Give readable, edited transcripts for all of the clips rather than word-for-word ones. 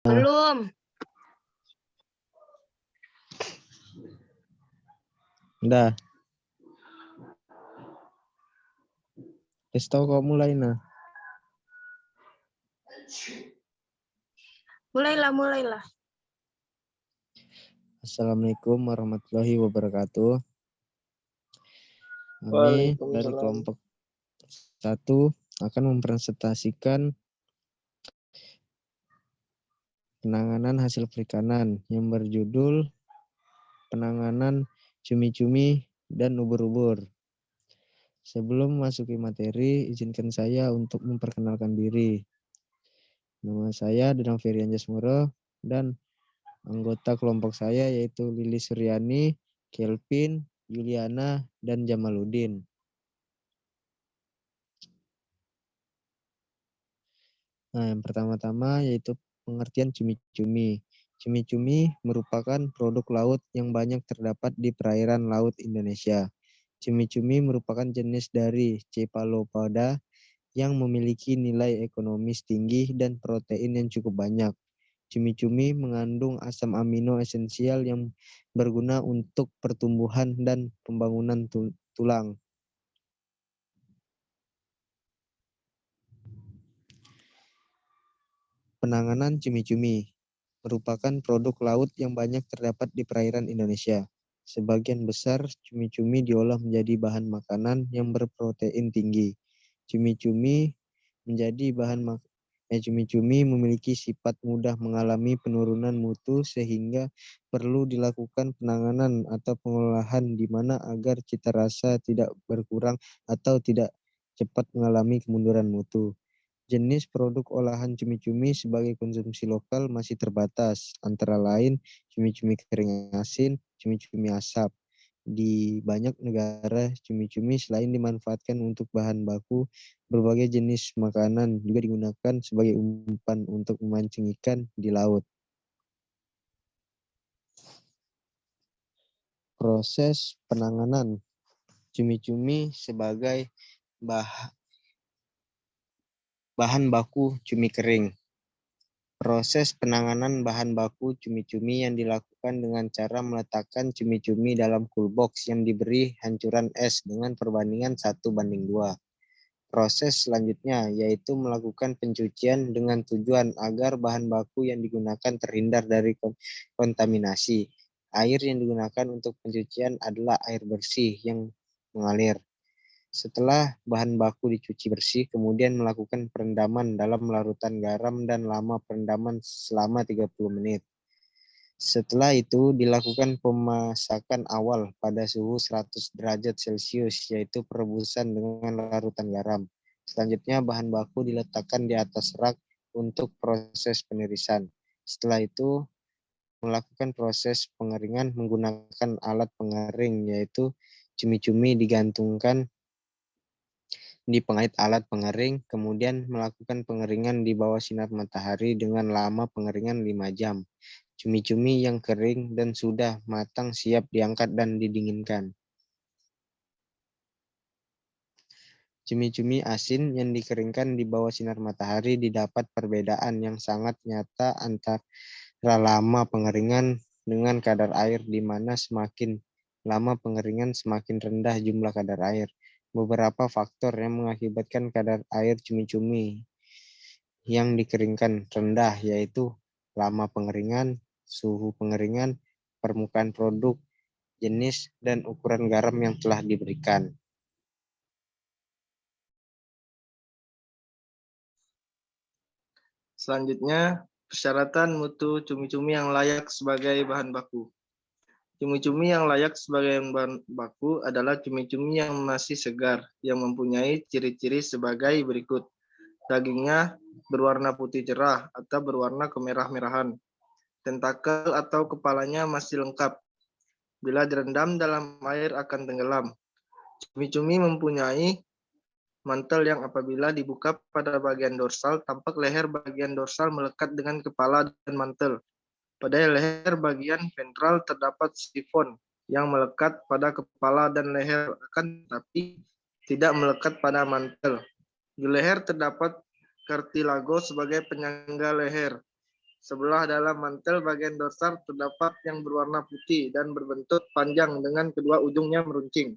Belum. Udah. Tahu kok mulai nah. Mulailah. Assalamualaikum warahmatullahi wabarakatuh. Kami dari kelompok 1 akan mempresentasikan penanganan hasil perikanan yang berjudul penanganan cumi-cumi dan ubur-ubur. Sebelum memasuki materi, izinkan saya untuk memperkenalkan diri. Nama saya Dedang Ferian Jasmoro dan anggota kelompok saya yaitu Lili Suryani, Kelvin, Yuliana, dan Jamaludin. Nah, yang pertama-tama yaitu pengertian cumi-cumi. Cumi-cumi merupakan produk laut yang banyak terdapat di perairan laut Indonesia. Cumi-cumi merupakan jenis dari Cephalopoda yang memiliki nilai ekonomis tinggi dan protein yang cukup banyak. Cumi-cumi mengandung asam amino esensial yang berguna untuk pertumbuhan dan pembangunan tulang. Penanganan cumi-cumi merupakan produk laut yang banyak terdapat di perairan Indonesia. Sebagian besar cumi-cumi diolah menjadi bahan makanan yang berprotein tinggi. Cumi-cumi memiliki sifat mudah mengalami penurunan mutu sehingga perlu dilakukan penanganan atau pengolahan di mana agar cita rasa tidak berkurang atau tidak cepat mengalami kemunduran mutu. Jenis produk olahan cumi-cumi sebagai konsumsi lokal masih terbatas, antara lain cumi-cumi kering asin, cumi-cumi asap. Di banyak negara, cumi-cumi selain dimanfaatkan untuk bahan baku, berbagai jenis makanan juga digunakan sebagai umpan untuk memancing ikan di laut. Proses penanganan cumi-cumi sebagai bahan baku cumi kering. Proses penanganan bahan baku cumi-cumi yang dilakukan dengan cara meletakkan cumi-cumi dalam cool box yang diberi hancuran es dengan perbandingan 1:2. Proses selanjutnya yaitu melakukan pencucian dengan tujuan agar bahan baku yang digunakan terhindar dari kontaminasi. Air yang digunakan untuk pencucian adalah air bersih yang mengalir. Setelah bahan baku dicuci bersih, kemudian melakukan perendaman dalam larutan garam dan lama perendaman selama 30 menit. Setelah itu dilakukan pemasakan awal pada suhu 100 derajat Celcius, yaitu perebusan dengan larutan garam. Selanjutnya bahan baku diletakkan di atas rak untuk proses penirisan. Setelah itu melakukan proses pengeringan menggunakan alat pengering, yaitu cumi-cumi digantungkan di pengait alat pengering, kemudian melakukan pengeringan di bawah sinar matahari dengan lama pengeringan 5 jam. Cumi-cumi yang kering dan sudah matang siap diangkat dan didinginkan. Cumi-cumi asin yang dikeringkan di bawah sinar matahari didapat perbedaan yang sangat nyata antara lama pengeringan dengan kadar air, di mana semakin lama pengeringan semakin rendah jumlah kadar air. Beberapa faktor yang mengakibatkan kadar air cumi-cumi yang dikeringkan rendah yaitu lama pengeringan, suhu pengeringan, permukaan produk, jenis, dan ukuran garam yang telah diberikan. Selanjutnya, persyaratan mutu cumi-cumi yang layak sebagai bahan baku. Cumi-cumi yang layak sebagai bahan baku adalah cumi-cumi yang masih segar, yang mempunyai ciri-ciri sebagai berikut. Dagingnya berwarna putih cerah atau berwarna kemerah-merahan. Tentakel atau kepalanya masih lengkap. Bila direndam dalam air akan tenggelam. Cumi-cumi mempunyai mantel yang apabila dibuka pada bagian dorsal, tampak leher bagian dorsal melekat dengan kepala dan mantel. Pada leher bagian ventral terdapat sifon yang melekat pada kepala dan leher, akan tetapi tidak melekat pada mantel. Di leher terdapat kartilago sebagai penyangga leher. Sebelah dalam mantel bagian dorsal terdapat yang berwarna putih dan berbentuk panjang dengan kedua ujungnya meruncing.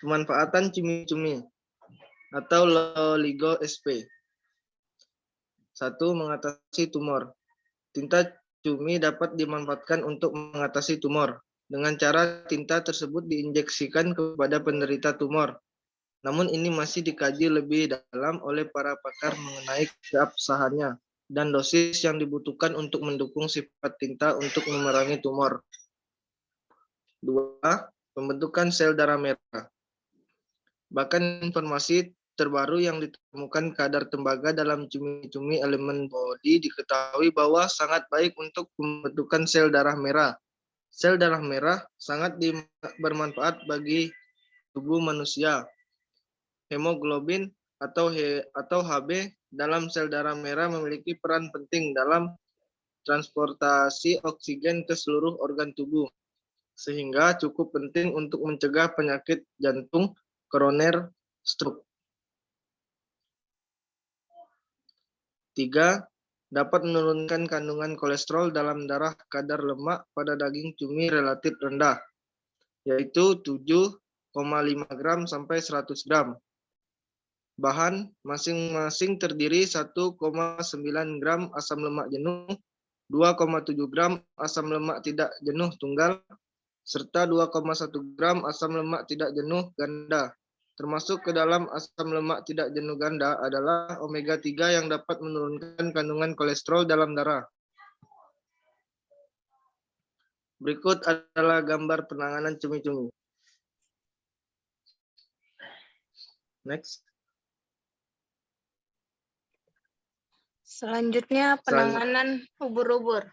Pemanfaatan cumi-cumi atau Loligo SP. 1. Mengatasi tumor. Tinta cumi dapat dimanfaatkan untuk mengatasi tumor dengan cara tinta tersebut diinjeksikan kepada penderita tumor. Namun ini masih dikaji lebih dalam oleh para pakar mengenai keabsahannya dan dosis yang dibutuhkan untuk mendukung sifat tinta untuk memerangi tumor. 2. Pembentukan sel darah merah. Bahkan informasi terbaru yang ditemukan kadar tembaga dalam cumi-cumi elemen body diketahui bahwa sangat baik untuk pembentukan sel darah merah. Sel darah merah sangat bermanfaat bagi tubuh manusia. Hemoglobin atau Hb dalam sel darah merah memiliki peran penting dalam transportasi oksigen ke seluruh organ tubuh, sehingga cukup penting untuk mencegah penyakit jantung, koroner, stroke. 3. Dapat menurunkan kandungan kolesterol dalam darah. Kadar lemak pada daging cumi relatif rendah, yaitu 7,5 gram sampai 100 gram. Bahan masing-masing terdiri 1,9 gram asam lemak jenuh, 2,7 gram asam lemak tidak jenuh tunggal, serta 2,1 gram asam lemak tidak jenuh ganda. Termasuk ke dalam asam lemak tidak jenuh ganda adalah omega 3 yang dapat menurunkan kandungan kolesterol dalam darah. Berikut adalah gambar penanganan cumi-cumi. Next. Selanjutnya penanganan ubur-ubur.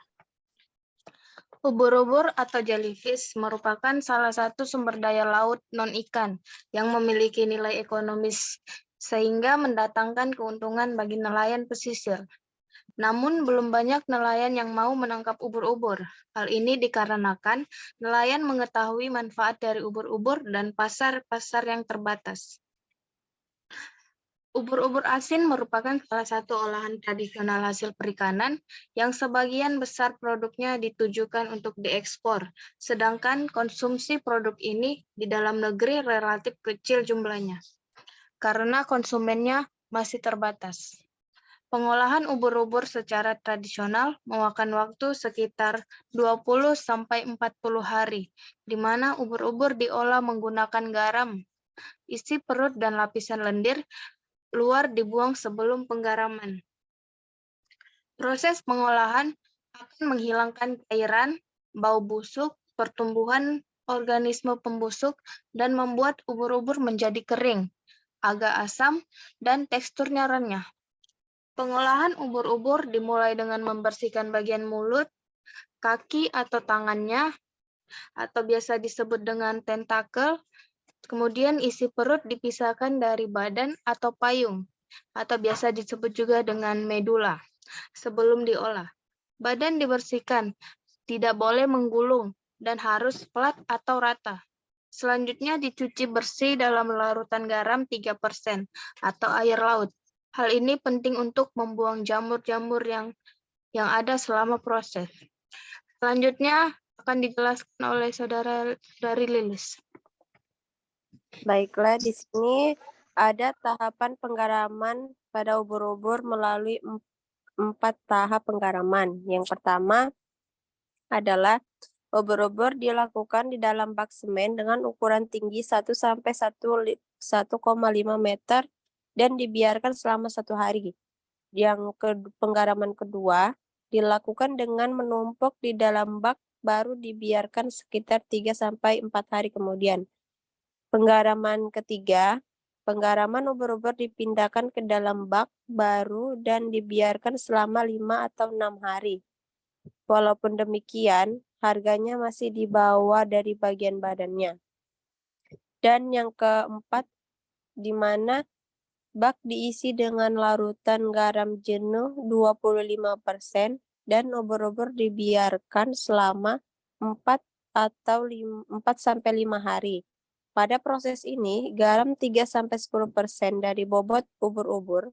Ubur-ubur atau jellyfish merupakan salah satu sumber daya laut non-ikan yang memiliki nilai ekonomis sehingga mendatangkan keuntungan bagi nelayan pesisir. Namun belum banyak nelayan yang mau menangkap ubur-ubur. Hal ini dikarenakan nelayan mengetahui manfaat dari ubur-ubur dan pasar-pasar yang terbatas. Ubur-ubur asin merupakan salah satu olahan tradisional hasil perikanan yang sebagian besar produknya ditujukan untuk diekspor, sedangkan konsumsi produk ini di dalam negeri relatif kecil jumlahnya, karena konsumennya masih terbatas. Pengolahan ubur-ubur secara tradisional memakan waktu sekitar 20-40 hari, di mana ubur-ubur diolah menggunakan garam, isi perut dan lapisan lendir luar dibuang sebelum penggaraman. Proses pengolahan akan menghilangkan cairan, bau busuk, pertumbuhan organisme pembusuk, dan membuat ubur-ubur menjadi kering, agak asam, dan teksturnya renyah. Pengolahan ubur-ubur dimulai dengan membersihkan bagian mulut, kaki atau tangannya, atau biasa disebut dengan tentakel. Kemudian isi perut dipisahkan dari badan atau payung, atau biasa disebut juga dengan medula, sebelum diolah. Badan dibersihkan, tidak boleh menggulung, dan harus flat atau rata. Selanjutnya dicuci bersih dalam larutan garam 3% atau air laut. Hal ini penting untuk membuang jamur-jamur yang ada selama proses. Selanjutnya akan dijelaskan oleh saudari Lilis. Baiklah, di sini ada tahapan penggaraman pada ubur-ubur melalui 4 tahap penggaraman. Yang pertama adalah ubur-ubur dilakukan di dalam bak semen dengan ukuran tinggi 1 sampai 1,5 meter dan dibiarkan selama 1 hari. Yang penggaraman kedua dilakukan dengan menumpuk di dalam bak baru dibiarkan sekitar 3 sampai 4 hari kemudian. Penggaraman ketiga, penggaraman ubur-ubur dipindahkan ke dalam bak baru dan dibiarkan selama 5 atau 6 hari. Walaupun demikian, harganya masih di bawah dari bagian badannya. Dan yang keempat, di mana bak diisi dengan larutan garam jenuh 25% dan ubur-ubur dibiarkan selama 4 sampai 5 hari. Pada proses ini, garam 3-10% dari bobot ubur-ubur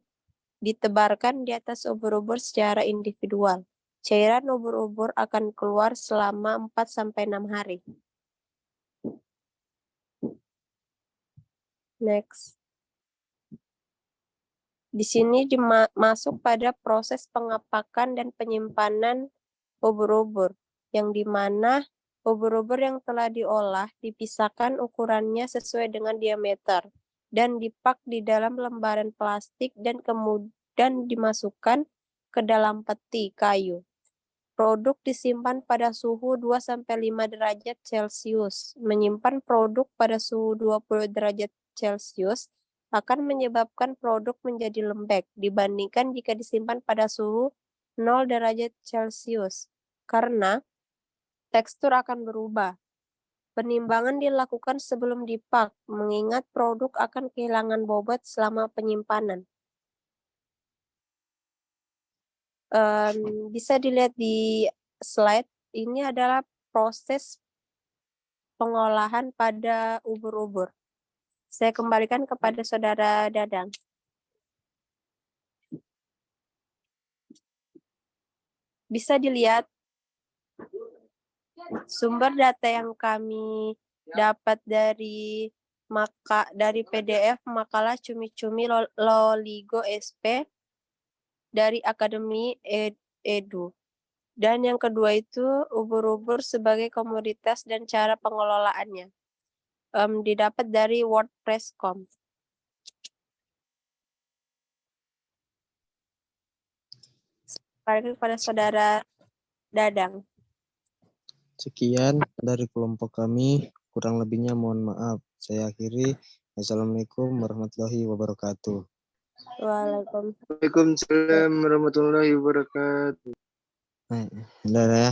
ditebarkan di atas ubur-ubur secara individual. Cairan ubur-ubur akan keluar selama 4-6 hari. Next. Di sini masuk pada proses pengapakan dan penyimpanan ubur-ubur, yang dimana ubur-ubur yang telah diolah dipisahkan ukurannya sesuai dengan diameter dan dipak di dalam lembaran plastik dan kemudian dimasukkan ke dalam peti kayu. Produk disimpan pada suhu 2-5 derajat Celcius. Menyimpan produk pada suhu 20 derajat Celcius akan menyebabkan produk menjadi lembek dibandingkan jika disimpan pada suhu 0 derajat Celcius, karena tekstur akan berubah. Penimbangan dilakukan sebelum dipak, mengingat produk akan kehilangan bobot selama penyimpanan. Bisa dilihat di slide, ini adalah proses pengolahan pada ubur-ubur. Saya kembalikan kepada Saudara Dadang. Bisa dilihat sumber data yang kami dapat dari PDF makalah Cumi-Cumi Loligo SP dari Akademi Edu. Dan yang kedua itu ubur-ubur sebagai komoditas dan cara pengelolaannya. Didapat dari WordPress.com. Balik kepada Saudara Dadang. Sekian dari kelompok kami, kurang lebihnya mohon maaf. Saya akhiri. Assalamualaikum warahmatullahi wabarakatuh. Waalaikumsalam warahmatullahi wabarakatuh. Nah, ya.